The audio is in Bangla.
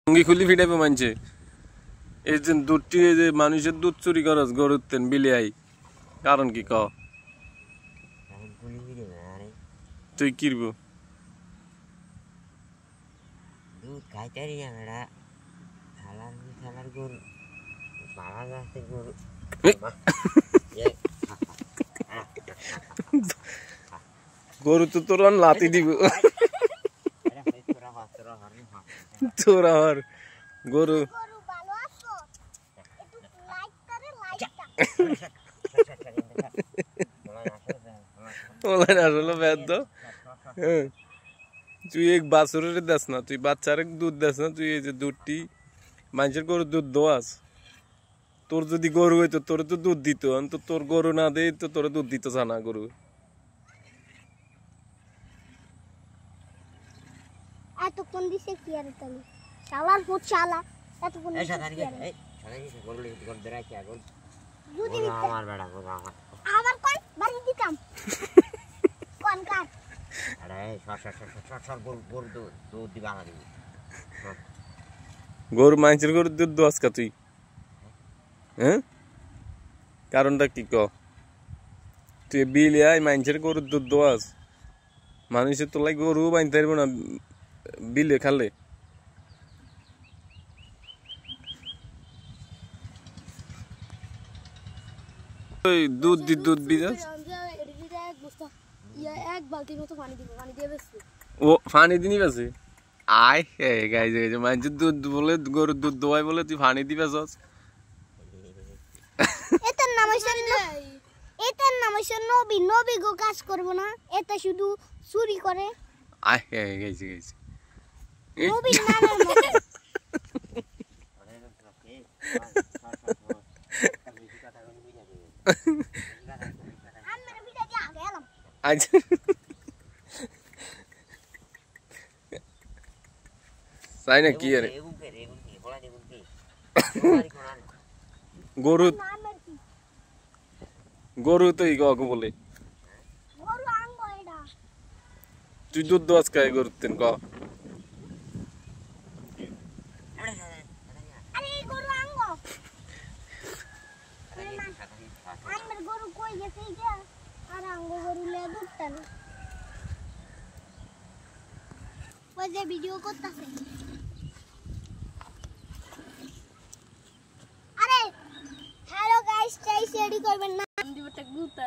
সঙ্গী খুলি ফিটাইবো মানছে এই যে দুধটি এই যে মানুষের দুধ চুরি করস গরুর তেন বিলে আই কারণ কি ক তুই কিরব দুধ খাইতারি আমরা খালার খালার গরু বাবা গাছের গরু গরু তো তোর লাতি দিব তোরা হর গরু আসলে বেদ তুই এক বাছুরের দেস না তুই বাচ্চার দুধ দেস না তুই এই যে দুধটি মানুষের গরুর দুধ দোয়াস তোর যদি গরু হইতো তোর তো দুধ দিত তো তোর গরু না দে তো তোর দুধ দিত জানা গরু এতক্ষণ দিছে কি আর তালি শালার পুত শালা এতক্ষণ দিছে কি আর এই শালা কি গরু লিখতে করে দেরা কি আগল দুধি আমার বেড়া গরু আমার আবার কোন বাড়ি দিতাম কোন কাট আরে সর গরু দুধ দিবা না দিবি গরু মানুষের গরুর দুধ দোয়াস কা তুই হ্যাঁ কারণটা কি ক তুই বিলে আই মানুষের গরুর দুধ দোয়াস মানুষের তোলাই গরু বাঁধতে পারবো না বিলে খালে দুধ দুধ বিজাস এক বালতির মতো পানি দিব পানি দিয়ে বেশি ও পানি দিনি বেশি আয় হে গাইছে গাইছে মানুষের দুধ বলে গরুর দুধ দোয়াই বলে তুই পানি দিবেছস এটার নাম হইছে নবী নবী গো কাজ করব না এটা শুধু চুরি করে আয় হে গাইছে গাইছে নবী নামের মতো আমরা ভিডিও দিয়ে আগে এলাম আজ সাই না কি আরে গরু গরু তো ইগো বলে গরু আঙ্গ এটা তুই দুধ দোয়াস খাই গরুর তেন ক আরে গরু আঙ্গ আমার গরু কই গেছে এটা আর আঙ্গ গরু লে দুধ টানে ওই যে ভিডিও করতেছে আরে হ্যালো গাইস চাই শেয়ার করবেন না দিব একটা গুতা